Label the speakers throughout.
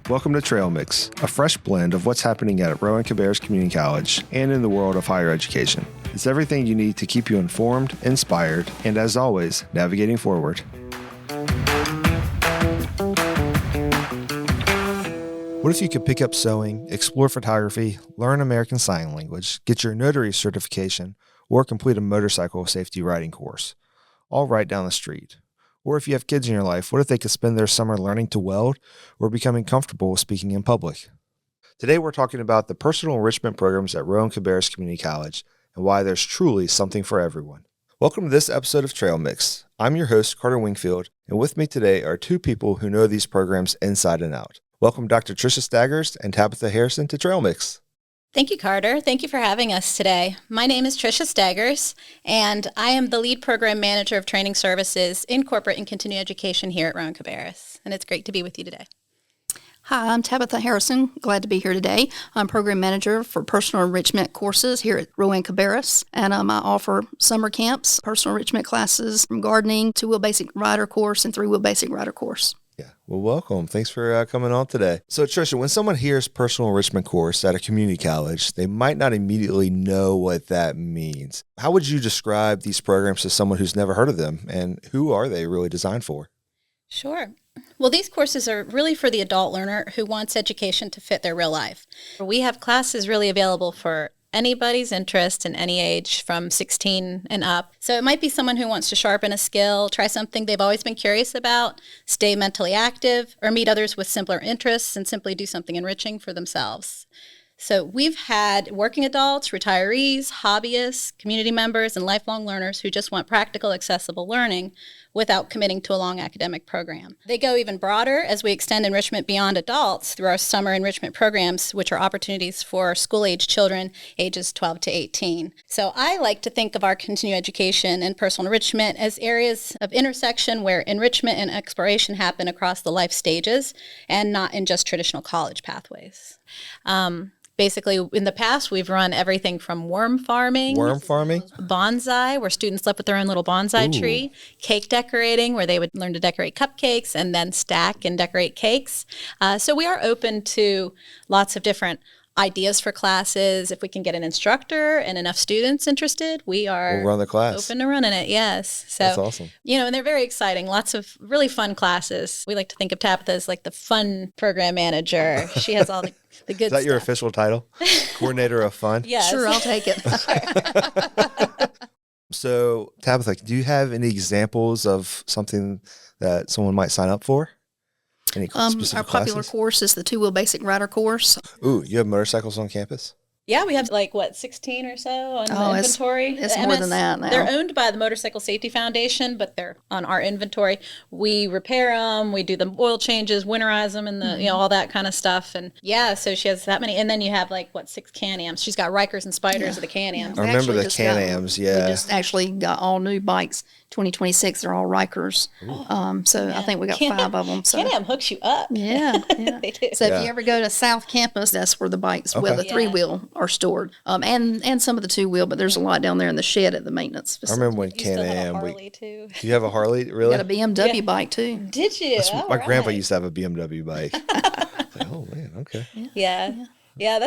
Speaker 1: Welcome to Trail Mix, a fresh blend of what's happening at Rowan-Cabarrus Community College and in the world of higher education. It's everything you need to keep you informed, inspired, and as always, navigating forward. What if you could pick up sewing, explore photography, learn American Sign Language, get your notary certification, or complete a motorcycle safety riding course, all right down the street? Or if you have kids in your life, what if they could spend their summer learning to weld or becoming comfortable with speaking in public? Today we're talking about the personal enrichment programs at Rowan-Cabarrus Community College and why there's truly something for everyone. Welcome to this episode of Trail Mix. I'm your host, Carter Wingfield, and with me today are two people who know these programs inside and out. Welcome Dr. Tricia Staggers and Tabitha Harrison to Trail Mix.
Speaker 2: Thank you, Carter. Thank you for having us today. My name is Tricia Staggers, and I am the lead program manager of training services in corporate and continuing education here at Rowan-Cabarrus, and it's great to be with you today.
Speaker 3: Hi, I'm Tabitha Harrison. Glad to be here today. I'm program manager for Personal Enrichment Courses here at Rowan-Cabarrus, and I offer summer camps, personal enrichment classes from gardening, 2-wheel basic rider course, and 3-wheel basic rider course.
Speaker 1: Yeah, well, welcome. Thanks for coming on today. So, Tricia, when someone hears personal enrichment course at a community college, they might not immediately know what that means. How would you describe these programs to someone who's never heard of them, and who are they really designed for?
Speaker 2: Sure. Well, these courses are really for the adult learner who wants education to fit their real life. We have classes really available for anybody's interest in any age from 16 and up. So it might be someone who wants to sharpen a skill, try something they've always been curious about, stay mentally active, or meet others with simpler interests and simply do something enriching for themselves. So we've had working adults, retirees, hobbyists, community members, and lifelong learners who just want practical, accessible learning without committing to a long academic program. They go even broader as we extend enrichment beyond adults through our summer enrichment programs, which are opportunities for school-age children ages 12 to 18. So I like to think of our continuing education and personal enrichment as areas of intersection where enrichment and exploration happen across the life stages and not in just traditional college pathways. Basically, in the past, we've run everything from worm farming, bonsai, where students live with their own little bonsai tree, cake decorating, where they would learn to decorate cupcakes and then stack and decorate cakes. So we are open to lots of different ideas for classes. If we can get an instructor and enough students interested, we'll
Speaker 1: run the class.
Speaker 2: Open to running it, yes. So,
Speaker 1: that's awesome.
Speaker 2: And they're very exciting. Lots of really fun classes. We like to think of Tabitha as like the fun program manager. She has all the good stuff.
Speaker 1: Is that your official title? Coordinator of fun?
Speaker 2: Yes.
Speaker 3: Sure, I'll take it.
Speaker 1: So, Tabitha, do you have any examples of something that someone might sign up for? Any specific
Speaker 3: our popular
Speaker 1: classes?
Speaker 3: course is the 2-wheel basic rider course.
Speaker 1: Ooh, you have motorcycles on campus?
Speaker 2: Yeah, we have 16 or so on the inventory.
Speaker 3: It's more than that now.
Speaker 2: They're owned by the Motorcycle Safety Foundation, but they're on our inventory. We repair them, we do the oil changes, winterize them, and all that kind of stuff. And so she has that many. And then you have 6 Can-Ams. She's got Rikers and Spiders of the Can-Ams.
Speaker 1: I remember the Can-Ams,
Speaker 3: We just actually got all new bikes. 2026, they're all Rikers. I think we got 5 of them. So.
Speaker 2: Can-Am hooks you up.
Speaker 3: Yeah.
Speaker 2: They do.
Speaker 3: So if you ever go to South Campus, that's where the bikes with the 3-wheel are stored. And some of the 2-wheel, but there's a lot down there in the shed at the maintenance facility.
Speaker 1: I remember when Can-Am.
Speaker 2: Harley too.
Speaker 1: Do you have a Harley? Really?
Speaker 3: Got a BMW bike too.
Speaker 2: Did you?
Speaker 1: My grandpa used to have a BMW bike. Oh man, okay.
Speaker 2: Yeah,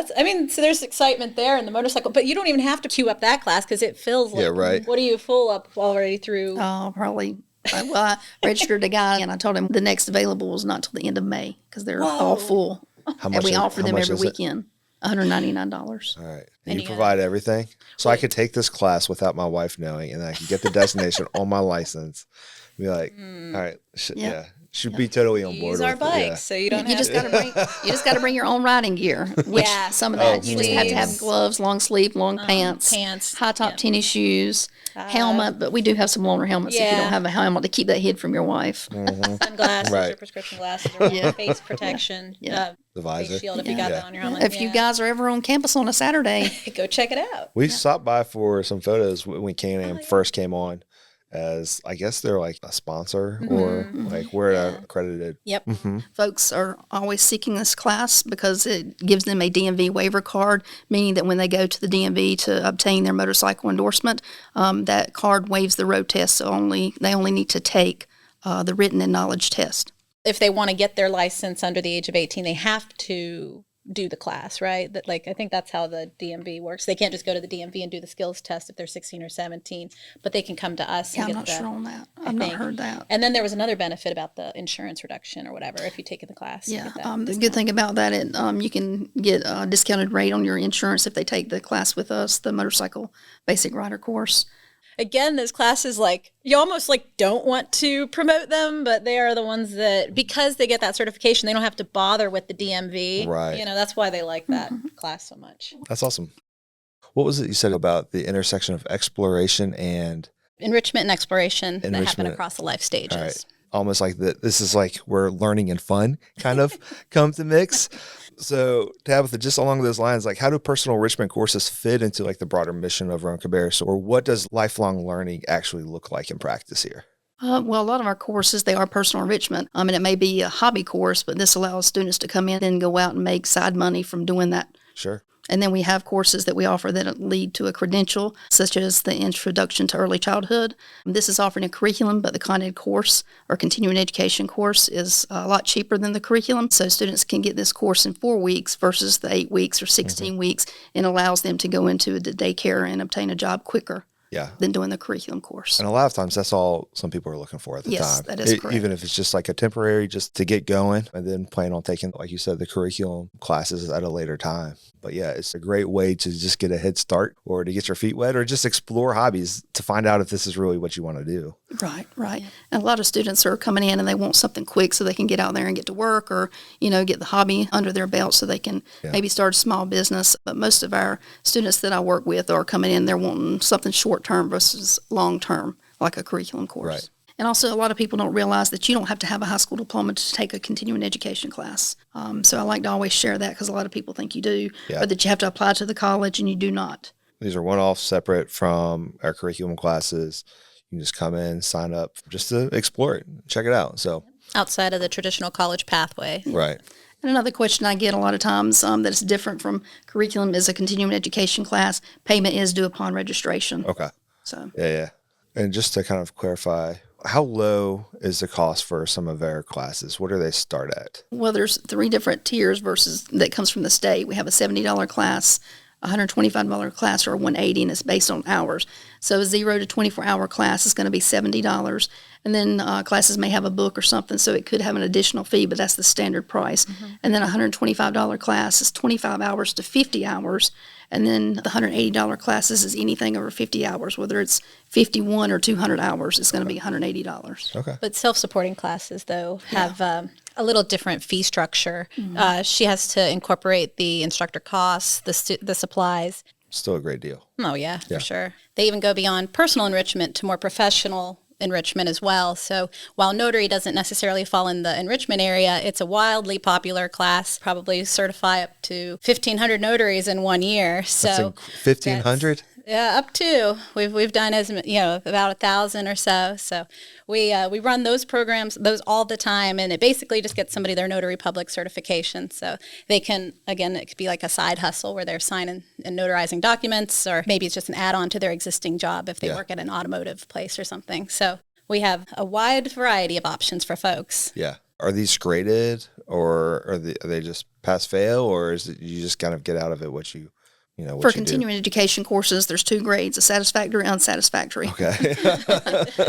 Speaker 2: so there's excitement there in the motorcycle, but you don't even have to queue up that class because it fills what are you full up already through?
Speaker 3: Oh, probably. Well, I registered a guy and I told him the next available was not till the end of May because they're all full.
Speaker 1: How much?
Speaker 3: And we offer them every weekend. $199.
Speaker 1: All right. And you provide everything? So I could take this class without my wife knowing, and I could get the destination on my license. Be like, all right, should be totally on board
Speaker 2: Use
Speaker 1: with
Speaker 2: our bikes, so you don't have to.
Speaker 3: You just got to bring your own riding gear, which some of that you just have to have gloves, long sleeve, long pants, high top tennis shoes, helmet, but we do have some loaner helmets if you don't have a helmet to keep that hid from your wife.
Speaker 2: Sunglasses or prescription glasses or face protection.
Speaker 1: The visor.
Speaker 2: Face shield if you got that on your helmet.
Speaker 3: If you guys are ever on campus on a Saturday,
Speaker 2: go check it out.
Speaker 1: We stopped by for some photos when Can-Am first came on. As I guess they're like a sponsor or we're accredited.
Speaker 2: Yep.
Speaker 1: Mm-hmm.
Speaker 3: Folks are always seeking this class because it gives them a DMV waiver card, meaning that when they go to the DMV to obtain their motorcycle endorsement, that card waives the road test. So they only need to take the written and knowledge test.
Speaker 2: If they want to get their license under the age of 18, they have to do the class, right? That, like, I think that's how the DMV works. They can't just go to the DMV and do the skills test if they're 16 or 17, but they can come to us.
Speaker 3: Yeah,
Speaker 2: and
Speaker 3: I'm not sure on that. I've not heard that.
Speaker 2: And then there was another benefit about the insurance reduction or whatever if you take the class.
Speaker 3: Yeah, the good thing about that, you can get a discounted rate on your insurance if they take the class with us, the motorcycle basic rider course.
Speaker 2: Again, those classes, like, you almost like don't want to promote them, but they are the ones that, because they get that certification, they don't have to bother with the DMV.
Speaker 1: Right.
Speaker 2: You know, that's why they like that class so much.
Speaker 1: That's awesome. What was it you said about the intersection of exploration and
Speaker 2: enrichment and exploration that happen across the life stages?
Speaker 1: All right. Almost like this is like where learning and fun kind of come to mix. So Tabitha, just along those lines, like how do personal enrichment courses fit into like the broader mission of Rowan-Cabarrus, or what does lifelong learning actually look like in practice here?
Speaker 3: Well, a lot of our courses, they are personal enrichment. And it may be a hobby course, but this allows students to come in and go out and make side money from doing that.
Speaker 1: Sure.
Speaker 3: And then we have courses that we offer that lead to a credential, such as the Introduction to Early Childhood. This is offering a curriculum, but the content course or continuing education course is a lot cheaper than the curriculum. So students can get this course in 4 weeks versus the 8 weeks or 16 weeks, and allows them to go into the daycare and obtain a job quicker. Than doing the curriculum course.
Speaker 1: And a lot of times that's all some people are looking for at the time.
Speaker 3: Yes, that is correct.
Speaker 1: Even if it's just like a temporary, just to get going, and then plan on taking, like you said, the curriculum classes at a later time. But yeah, it's a great way to just get a head start or to get your feet wet or just explore hobbies to find out if this is really what you want to do.
Speaker 3: Right. Yeah. And a lot of students are coming in and they want something quick so they can get out there and get to work or, get the hobby under their belt so they can maybe start a small business. But most of our students that I work with are coming in, they're wanting something short-term versus long-term, like a curriculum course.
Speaker 1: Right.
Speaker 3: And also, a lot of people don't realize that you don't have to have a high school diploma to take a continuing education class. So I like to always share that because a lot of people think you do, or that you have to apply to the college, and you do not.
Speaker 1: These are one-off, separate from our curriculum classes. You can just come in, sign up just to explore it, check it out. So
Speaker 2: outside of the traditional college pathway.
Speaker 1: Right.
Speaker 3: And another question I get a lot of times that is different from curriculum is a continuing education class. Payment is due upon registration.
Speaker 1: Okay.
Speaker 3: So
Speaker 1: Yeah. And just to kind of clarify, how low is the cost for some of our classes? What do they start at?
Speaker 3: Well, there's 3 different tiers versus that comes from the state. We have a $70 class, a $125 class, or a $180, and it's based on hours. So a 0 to 24-hour class is going to be $70. And then classes may have a book or something, so it could have an additional fee, but that's the standard price. And then a $125 class is 25 hours to 50 hours. And then the $180 classes is anything over 50 hours, whether it's 51 or 200 hours, it's going to be $180.
Speaker 1: Okay.
Speaker 2: But self-supporting classes, though, have a little different fee structure. She has to incorporate the instructor costs, the supplies.
Speaker 1: Still a great deal.
Speaker 2: Oh, yeah, for sure. They even go beyond personal enrichment to more professional enrichment as well. So while notary doesn't necessarily fall in the enrichment area, it's a wildly popular class. Probably certify up to 1,500 notaries in 1 year. So
Speaker 1: 1,500?
Speaker 2: Yeah, up to. We've done about 1,000 or so. So we run those programs, those all the time, and it basically just gets somebody their notary public certification. So they can, again, it could be like a side hustle where they're signing and notarizing documents, or maybe it's just an add-on to their existing job if they work at an automotive place or something. So we have a wide variety of options for folks.
Speaker 1: Yeah. Are these graded, or are they just pass-fail, or is it you just kind of get out of it what you
Speaker 3: For continuing education courses, there's 2 grades, a satisfactory and unsatisfactory.
Speaker 1: Okay.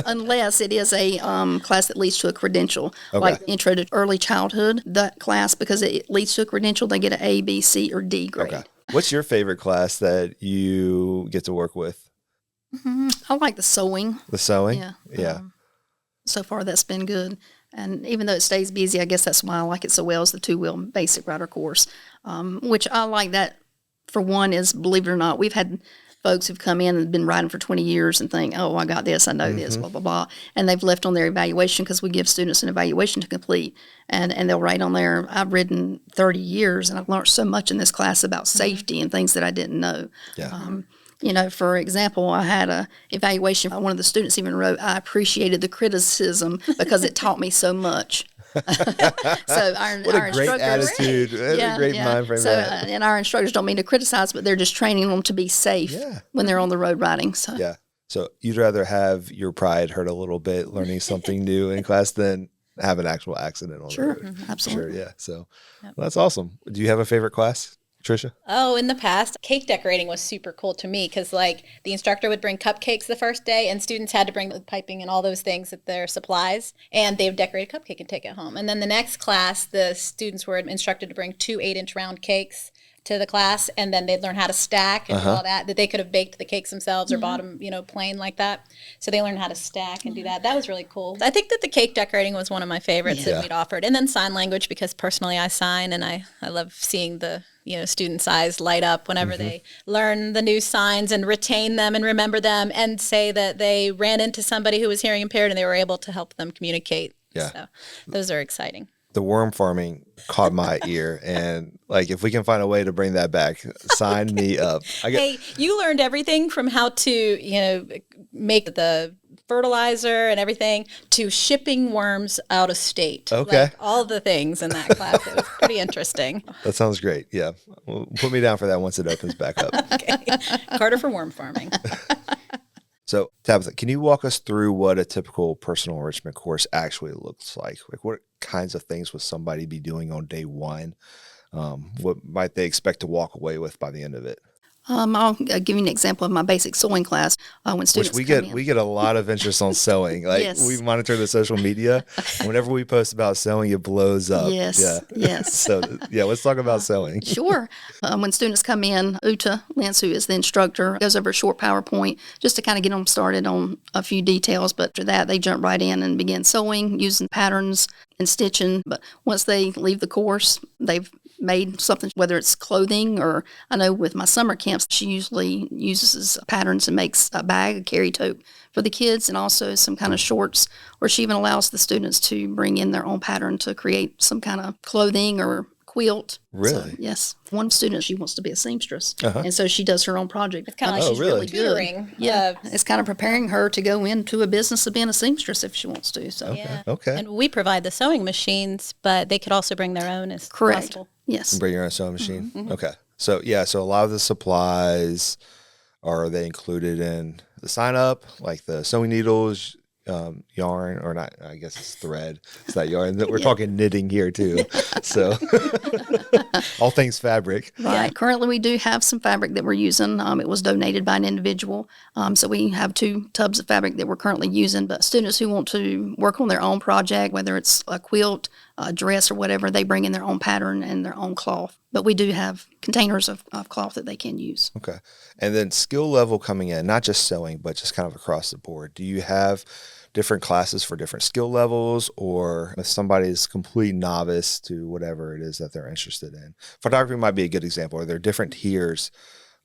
Speaker 3: Unless it is a class that leads to a credential, like Intro to Early Childhood. That class, because it leads to a credential, they get an A, B, C, or D grade.
Speaker 1: Okay. What's your favorite class that you get to work with?
Speaker 3: I like the sewing.
Speaker 1: The sewing?
Speaker 3: Yeah. So far, that's been good. And even though it stays busy, I guess that's why I like it so well, is the 2-wheel basic rider course, which I like that. For one is, believe it or not, we've had folks who've come in and been riding for 20 years and think, oh, I got this, I know this, blah, blah, blah. And they've left on their evaluation because we give students an evaluation to complete. And they'll write on there, I've ridden 30 years and I've learned so much in this class about safety and things that I didn't know.
Speaker 1: Yeah.
Speaker 3: For example, I had a evaluation. One of the students even wrote, I appreciated the criticism because it taught me so much. So
Speaker 1: what a great attitude. A great mind frame.
Speaker 3: And our instructors don't mean to criticize, but they're just training them to be safe when they're on the road riding. So So you'd rather have your pride hurt a little bit learning something new in class than
Speaker 1: have an actual accident on the road.
Speaker 3: Mm-hmm. Absolutely.
Speaker 1: Sure, yeah. So well, that's awesome. Do you have a favorite class, Tricia?
Speaker 2: Oh, in the past, cake decorating was super cool to me because, like, the instructor would bring cupcakes the first day, and students had to bring the piping and all those things at their supplies, and they would decorate a cupcake and take it home. And then the next class, the students were instructed to bring 2 8-inch round cakes to the class, and then they'd learn how to stack and do all that they could have baked the cakes themselves or bought them, plain like that. So they learned how to stack and do that. That was really cool. I think that the cake decorating was one of my favorites that we'd offered. And then sign language, because personally I sign, and I love seeing the students' eyes light up whenever they learn the new signs and retain them and remember them and say that they ran into somebody who was hearing impaired and they were able to help them communicate.
Speaker 1: Yeah.
Speaker 2: So those are exciting.
Speaker 1: The worm farming caught my ear, and like, if we can find a way to bring that back, sign me up.
Speaker 2: Hey, you learned everything from how to, make the fertilizer and everything to shipping worms out of state.
Speaker 1: Okay.
Speaker 2: Like, all the things in that class. It was pretty interesting.
Speaker 1: That sounds great. Yeah. Well, put me down for that once it opens back up.
Speaker 2: Okay. Carter for worm farming.
Speaker 1: So, Tabitha, can you walk us through what a typical personal enrichment course actually looks like? Like, what kinds of things would somebody be doing on day one? What might they expect to walk away with by the end of it?
Speaker 3: I'll give you an example of my basic sewing class. When students
Speaker 1: Which
Speaker 3: come in.
Speaker 1: we get a lot of interest on sewing. Like,
Speaker 3: Yes.
Speaker 1: we monitor the social media. Whenever we post about sewing, it blows up.
Speaker 3: Yes,
Speaker 1: Yeah.
Speaker 3: yes.
Speaker 1: So, yeah, let's talk about sewing.
Speaker 3: Sure. When students come in, Uta Lentz, who is the instructor, goes over a short PowerPoint just to kind of get them started on a few details. But after that, they jump right in and begin sewing, using patterns and stitching. But once they leave the course, they've made something, whether it's clothing, or I know with my summer camps, she usually uses patterns and makes a bag, a carry tote for the kids, and also some kind of shorts, or she even allows the students to bring in their own pattern to create some kind of clothing or quilt.
Speaker 1: Really?
Speaker 3: So, yes. One student, she wants to be a seamstress, and so she does her own project. It's
Speaker 2: kind of like
Speaker 3: she's
Speaker 1: really?
Speaker 3: really good.
Speaker 2: Tutoring.
Speaker 3: Yeah, it's kind of preparing her to go into a business of being a seamstress if she wants to. So
Speaker 2: Yeah.
Speaker 1: Okay.
Speaker 2: And we provide the sewing machines, but they could also bring their own as
Speaker 3: correct.
Speaker 2: possible.
Speaker 3: Yes.
Speaker 1: Bring your own sewing machine. Okay. So, yeah, so a lot of the supplies, are they included in the sign up, like the sewing needles, yarn, or not? I guess it's thread. It's not yarn. We're talking knitting here too. So, all things fabric.
Speaker 3: Right. Currently, we do have some fabric that we're using. It was donated by an individual. So we have 2 tubs of fabric that we're currently using. But students who want to work on their own project, whether it's a quilt, a dress, or whatever, they bring in their own pattern and their own cloth. But we do have containers of cloth that they can use.
Speaker 1: Okay. And then skill level coming in, not just sewing, but just kind of across the board. Do you have different classes for different skill levels, or if somebody's complete novice to whatever it is that they're interested in? Photography might be a good example. Are there different tiers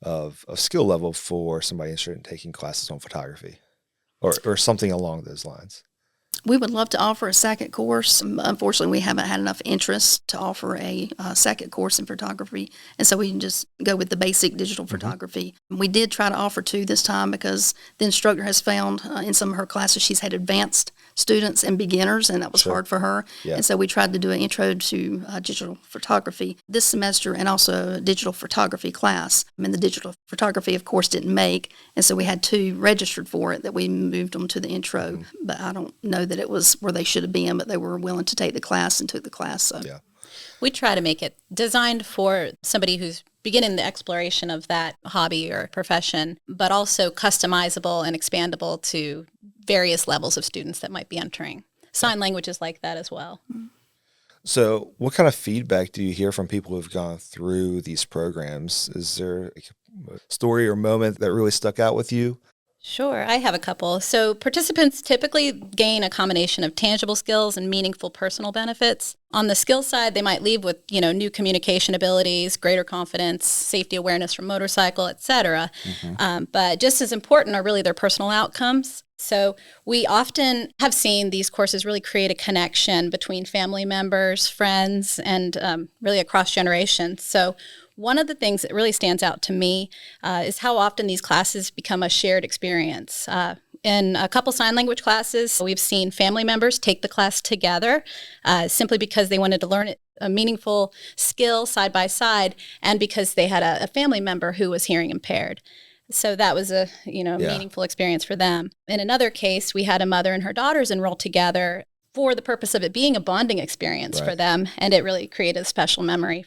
Speaker 1: of skill level for somebody interested in taking classes on photography, or something along those lines?
Speaker 3: We would love to offer a second course. Unfortunately, we haven't had enough interest to offer a second course in photography, and so we can just go with the basic digital photography. We did try to offer 2 this time because the instructor has found in some of her classes she's had advanced students and beginners, and that was hard for her.
Speaker 1: Yeah.
Speaker 3: And so we tried to do an intro to digital photography this semester, and also a digital photography class. And the digital photography, of course, didn't make, and so we had 2 registered for it that we moved them to the intro. But I don't know that it was where they should have been, but they were willing to take the class and took the class. So.
Speaker 1: Yeah.
Speaker 2: We try to make it designed for somebody who's beginning the exploration of that hobby or profession, but also customizable and expandable to various levels of students that might be entering. Sign language is like that as well.
Speaker 1: So what kind of feedback do you hear from people who've gone through these programs? Is there a story or moment that really stuck out with you?
Speaker 2: Sure, I have a couple. So participants typically gain a combination of tangible skills and meaningful personal benefits. On the skill side, they might leave with, new communication abilities, greater confidence, safety awareness from motorcycle, etc. But just as important are really their personal outcomes. So we often have seen these courses really create a connection between family members, friends, and really across generations. So one of the things that really stands out to me is how often these classes become a shared experience. In a couple sign language classes, we've seen family members take the class together simply because they wanted to learn a meaningful skill side by side, and because they had a family member who was hearing impaired. So that was a meaningful experience for them. In another case, we had a mother and her daughters enroll together for the purpose of it being a bonding experience for them, and it really created a special memory.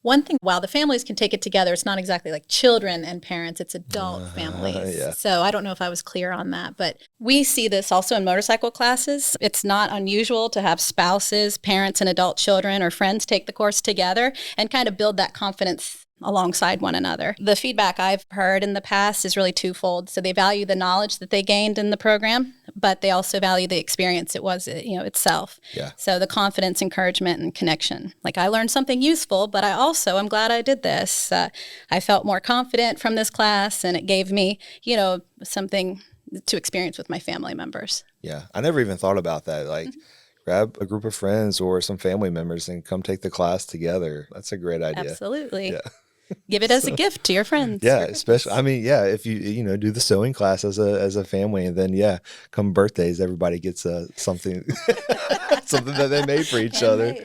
Speaker 2: One thing, while the families can take it together, it's not exactly like children and parents, it's adult families.
Speaker 1: Yeah.
Speaker 2: So I don't know if I was clear on that, but we see this also in motorcycle classes. It's not unusual to have spouses, parents, and adult children or friends take the course together and kind of build that confidence alongside one another. The feedback I've heard in the past is really twofold. So they value the knowledge that they gained in the program, but they also value the experience it was, itself.
Speaker 1: Yeah.
Speaker 2: So the confidence, encouragement, and connection. Like, I learned something useful, but I'm glad I did this. I felt more confident from this class, and it gave me, something to experience with my family members.
Speaker 1: Yeah. I never even thought about that. Like, grab a group of friends or some family members and come take the class together. That's a great idea.
Speaker 2: Absolutely.
Speaker 1: Yeah.
Speaker 2: Give it as a gift to your friends.
Speaker 1: Yeah, especially, if you do the sewing class as a family, and then come birthdays, everybody gets something something that they made for each other.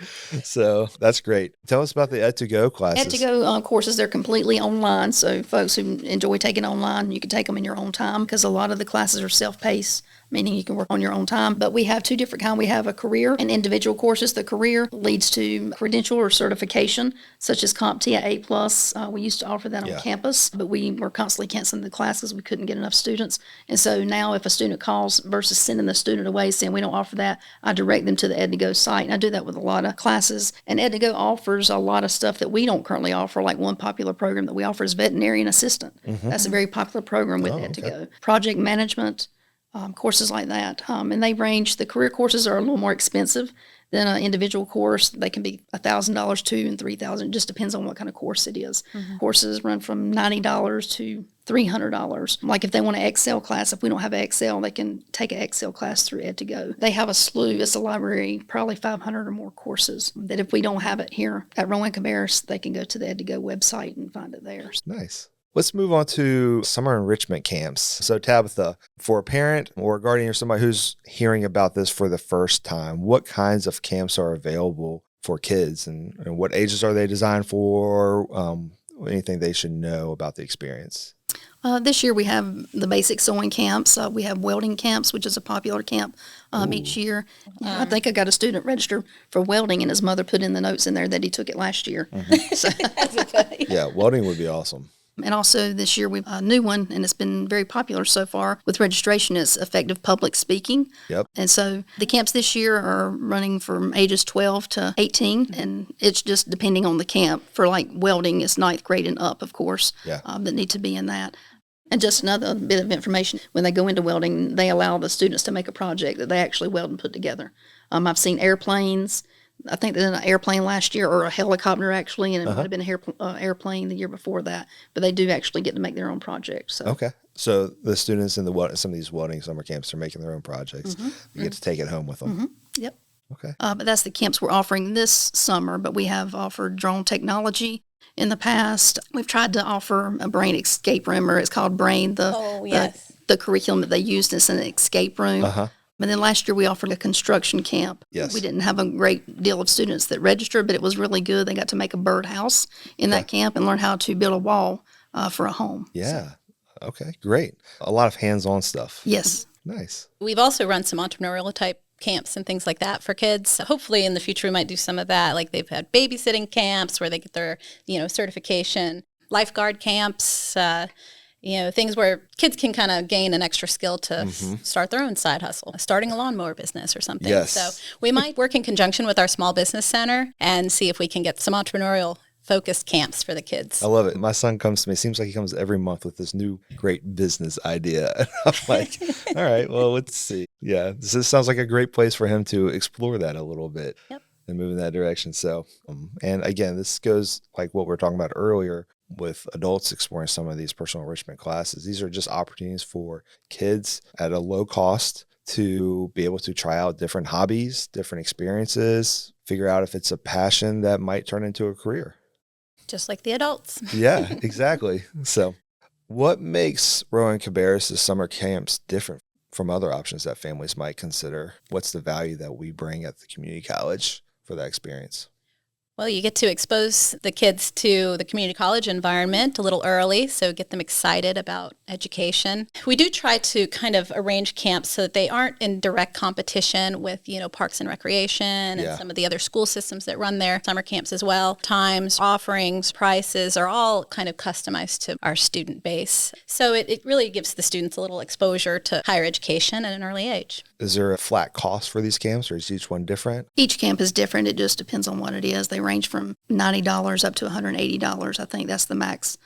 Speaker 1: So that's great. Tell us about the Ed2Go classes.
Speaker 3: Ed2Go courses, they're completely online. So folks who enjoy taking online, you can take them in your own time, because a lot of the classes are self-paced, meaning you can work on your own time. But we have two different kinds. We have a career and individual courses. The career leads to credential or certification, such as CompTIA A+. We used to offer that on campus, but we were constantly canceling the classes. We couldn't get enough students. And so now if a student calls versus sending the student away saying we don't offer that, I direct them to the Ed2Go site. And I do that with a lot of classes. And Ed2Go offers a lot of stuff that we don't currently offer. Like, one popular program that we offer is veterinarian assistant. That's a very popular program with Ed2Go. Project management, courses like that. And the career courses are a little more expensive than an individual course. They can be $1,000, $2,000, and $3,000. It just depends on what kind of course it is. Courses run from $90 to $300. Like, if they want an Excel class, if we don't have an Excel, they can take an Excel class through Ed2Go. They have a slew, it's a library, probably 500 or more courses that if we don't have it here at Rowan-Cabarrus, they can go to the Ed2Go website and find it there.
Speaker 1: Nice. Let's move on to summer enrichment camps. So Tabitha, for a parent or a guardian or somebody who's hearing about this for the first time, what kinds of camps are available for kids, and what ages are they designed for? Anything they should know about the experience?
Speaker 3: This year we have the basic sewing camps. We have welding camps, which is a popular camp each year. I think I got a student registered for welding, and his mother put in the notes in there that he took it last year. So,
Speaker 1: yeah, welding would be awesome.
Speaker 3: And also this year we've a new one, and it's been very popular so far with registration, is effective public speaking.
Speaker 1: Yep.
Speaker 3: And so the camps this year are running from ages 12 to 18, and it's just depending on the camp. For like welding, it's 9th grade and up, of course, that need to be in that. And just another bit of information, when they go into welding, they allow the students to make a project that they actually weld and put together. I've seen airplanes. I think they did an airplane last year, or a helicopter actually, and it might have been an airplane the year before that. But they do actually get to make their own project. So.
Speaker 1: Okay. So the students in some of these welding summer camps are making their own projects. You get to take it home with them.
Speaker 3: Yep.
Speaker 1: Okay.
Speaker 3: But that's the camps we're offering this summer. But we have offered drone technology in the past. We've tried to offer a brain escape room, or it's called Brain. The curriculum that they used is an escape room. And then last year we offered a construction camp.
Speaker 1: Yes.
Speaker 3: We didn't have a great deal of students that registered, but it was really good. They got to make a birdhouse in that camp and learn how to build a wall for a home.
Speaker 1: Yeah. So. Okay, great. A lot of hands-on stuff.
Speaker 3: Yes.
Speaker 1: Nice.
Speaker 2: We've also run some entrepreneurial type camps and things like that for kids. Hopefully in the future we might do some of that. Like, they've had babysitting camps where they get their, certification, lifeguard camps, things where kids can kind of gain an extra skill to start their own side hustle, starting a lawnmower business or something.
Speaker 1: Yes.
Speaker 2: So we might work in conjunction with our small business center and see if we can get some entrepreneurial focused camps for the kids.
Speaker 1: I love it. My son comes to me. Seems like he comes every month with this new great business idea. And I'm like, all right, well, let's see. Yeah, this sounds like a great place for him to explore that a little bit.
Speaker 2: Yep.
Speaker 1: And move in that direction. So, and again, this goes like what we were talking about earlier with adults exploring some of these personal enrichment classes. These are just opportunities for kids at a low cost to be able to try out different hobbies, different experiences, figure out if it's a passion that might turn into a career.
Speaker 2: Just like the adults.
Speaker 1: Yeah, exactly. So what makes Rowan-Cabarrus' summer camps different from other options that families might consider? What's the value that we bring at the community college for that experience?
Speaker 2: Well, you get to expose the kids to the community college environment a little early, so get them excited about education. We do try to kind of arrange camps so that they aren't in direct competition with, Parks and Recreation and some of the other school systems that run their summer camps as well. Times, offerings, prices are all kind of customized to our student base. So it really gives the students a little exposure to higher education at an early age.
Speaker 1: Is there a flat cost for these camps, or is each one different?
Speaker 3: Each camp is different. It just depends on what it is. They range from $90 up to $180. I think that's the max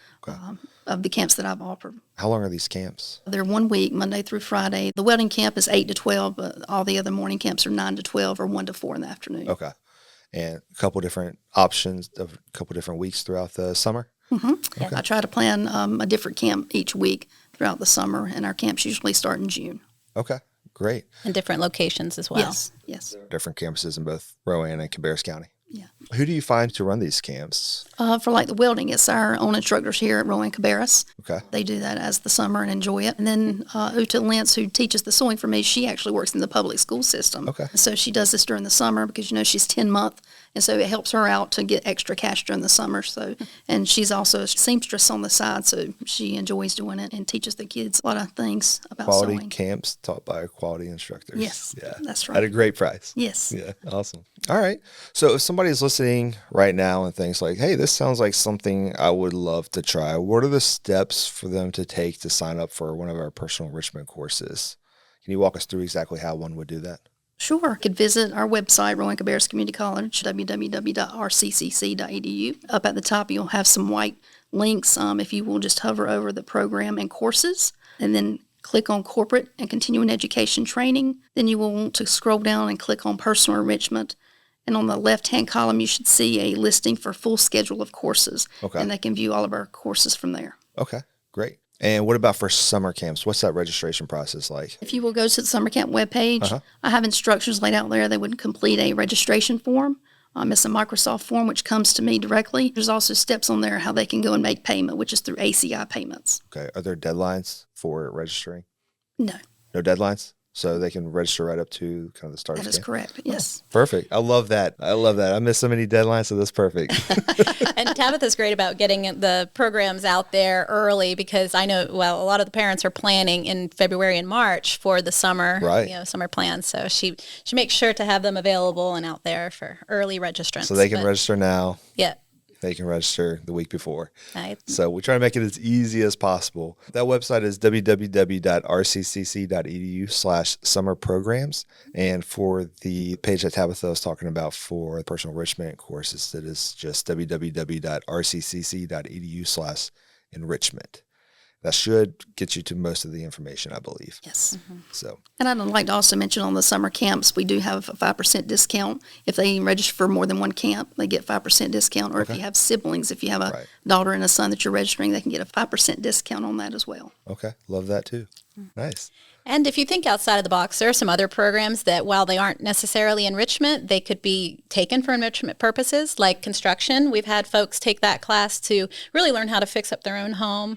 Speaker 3: of the camps that I've offered.
Speaker 1: How long are these camps?
Speaker 3: They're 1 week, Monday through Friday. The welding camp is 8 to 12, but all the other morning camps are 9 to 12 or 1 to 4 in the afternoon.
Speaker 1: Okay. And a couple different options of a couple different weeks throughout the summer?
Speaker 3: Mm-hmm. Okay. I try to plan a different camp each week throughout the summer, and our camps usually start in June.
Speaker 1: Okay, great.
Speaker 2: And different locations as well.
Speaker 3: Yes.
Speaker 1: Different campuses in both Rowan and Cabarrus County.
Speaker 3: Yeah.
Speaker 1: Who do you find to run these camps?
Speaker 3: For like the welding, it's our own instructors here at Rowan-Cabarrus.
Speaker 1: Okay.
Speaker 3: They do that as the summer and enjoy it. And then Uta Lentz, who teaches the sewing for me, she actually works in the public school system.
Speaker 1: Okay.
Speaker 3: So she does this during the summer because, she's 10-month. And so it helps her out to get extra cash during the summer. So, and she's also a seamstress on the side, so she enjoys doing it and teaches the kids a lot of things about
Speaker 1: quality
Speaker 3: sewing.
Speaker 1: Camps taught by quality instructors.
Speaker 3: Yes, that's right.
Speaker 1: At a great price.
Speaker 3: Yes.
Speaker 1: Yeah, awesome. All right. So if somebody's listening right now and thinks like, hey, this sounds like something I would love to try, what are the steps for them to take to sign up for one of our personal enrichment courses? Can you walk us through exactly how one would do that?
Speaker 3: Sure. You could visit our website, Rowan-Cabarrus Community College, www.rccc.edu. Up at the top, you'll have some white links. If you will just hover over the program and courses, and then click on Corporate and Continuing Education Training. Then you will want to scroll down and click on Personal Enrichment. And on the left-hand column, you should see a listing for full schedule of courses.
Speaker 1: Okay.
Speaker 3: And they can view all of our courses from there.
Speaker 1: Okay, great. And what about for summer camps? What's that registration process like?
Speaker 3: If you will go to the summer camp webpage, I have instructions laid out there. They would complete a registration form. It's a Microsoft form, which comes to me directly. There's also steps on there how they can go and make payment, which is through ACI payments.
Speaker 1: Okay. Are there deadlines for registering?
Speaker 3: No.
Speaker 1: No deadlines? So they can register right up to kind of the start of the
Speaker 3: That is
Speaker 1: game?
Speaker 3: correct, yes.
Speaker 1: Perfect. I love that. I miss so many deadlines, so that's perfect.
Speaker 2: And Tabitha's great about getting the programs out there early because I know, a lot of the parents are planning in February and March for the summer, summer plans. So she makes sure to have them available and out there for early registrants.
Speaker 1: So they can register now.
Speaker 2: Yeah.
Speaker 1: They can register the week before.
Speaker 2: Right.
Speaker 1: So we try to make it as easy as possible. That website is www.rccc.edu/summer programs. And for the page that Tabitha was talking about for personal enrichment courses, it is just www.rccc.edu/enrichment. That should get you to most of the information, I believe.
Speaker 3: Yes.
Speaker 2: Mm-hmm.
Speaker 1: So,
Speaker 3: and I'd like to also mention on the summer camps, we do have a 5% discount. If they register for more than one camp, they get 5% discount. Or if you have siblings, if you have a daughter and a son that you're registering, they can get a 5% discount on that as well.
Speaker 1: Okay. Love that too. Nice.
Speaker 2: And if you think outside of the box, there are some other programs that, while they aren't necessarily enrichment, they could be taken for enrichment purposes, like construction. We've had folks take that class to really learn how to fix up their own home,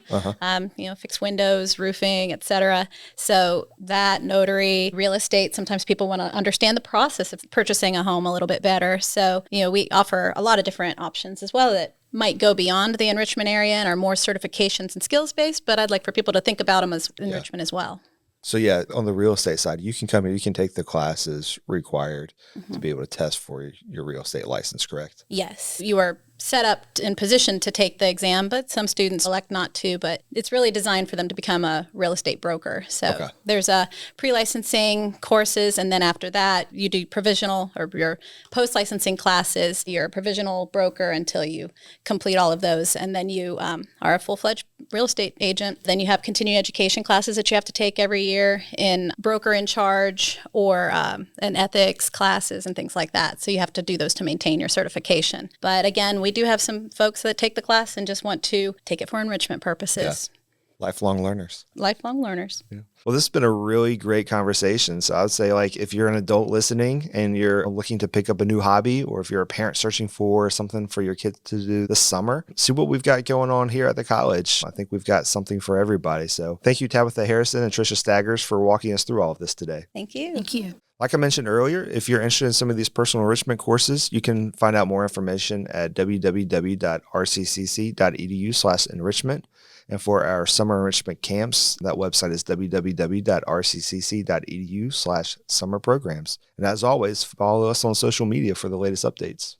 Speaker 2: fix windows, roofing, etc. So that, notary, real estate, sometimes people want to understand the process of purchasing a home a little bit better. So, we offer a lot of different options as well that might go beyond the enrichment area and are more certifications and skills-based, but I'd like for people to think about them as enrichment as well.
Speaker 1: So on the real estate side, you can come here, you can take the classes required to be able to test for your real estate license, correct?
Speaker 2: Yes. You are set up and positioned to take the exam, but some students elect not to, but it's really designed for them to become a real estate broker. So there's a pre-licensing courses, and then after that, you do provisional or your post-licensing classes. You're a provisional broker until you complete all of those, and then you are a full-fledged real estate agent. Then you have continuing education classes that you have to take every year in broker in charge or in ethics classes and things like that. So you have to do those to maintain your certification. But again, we do have some folks that take the class and just want to take it for enrichment purposes.
Speaker 1: Yeah. Lifelong learners.
Speaker 2: Lifelong learners.
Speaker 1: Yeah. Well, this has been a really great conversation. So I would say, if you're an adult listening and you're looking to pick up a new hobby, or if you're a parent searching for something for your kids to do this summer, see what we've got going on here at the college. I think we've got something for everybody. So thank you, Tabitha Harrison and Tricia Staggers, for walking us through all of this today.
Speaker 2: Thank you.
Speaker 3: Thank you.
Speaker 1: Like I mentioned earlier, if you're interested in some of these personal enrichment courses, you can find out more information at www.rccc.edu/enrichment. And for our summer enrichment camps, that website is www.rccc.edu/summer programs. And as always, follow us on social media for the latest updates.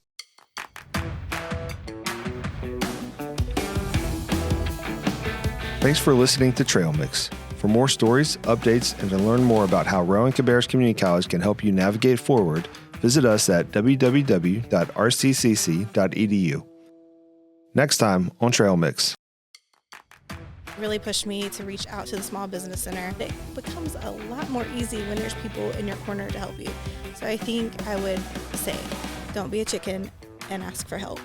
Speaker 1: Thanks for listening to Trail Mix. For more stories, updates, and to learn more about how Rowan-Cabarrus Community College can help you navigate forward, visit us at www.rccc.edu. Next time on Trail Mix.
Speaker 4: Really pushed me to reach out to the Small Business Center. It becomes a lot more easy when there's people in your corner to help you. So I think I would say, don't be a chicken and ask for help.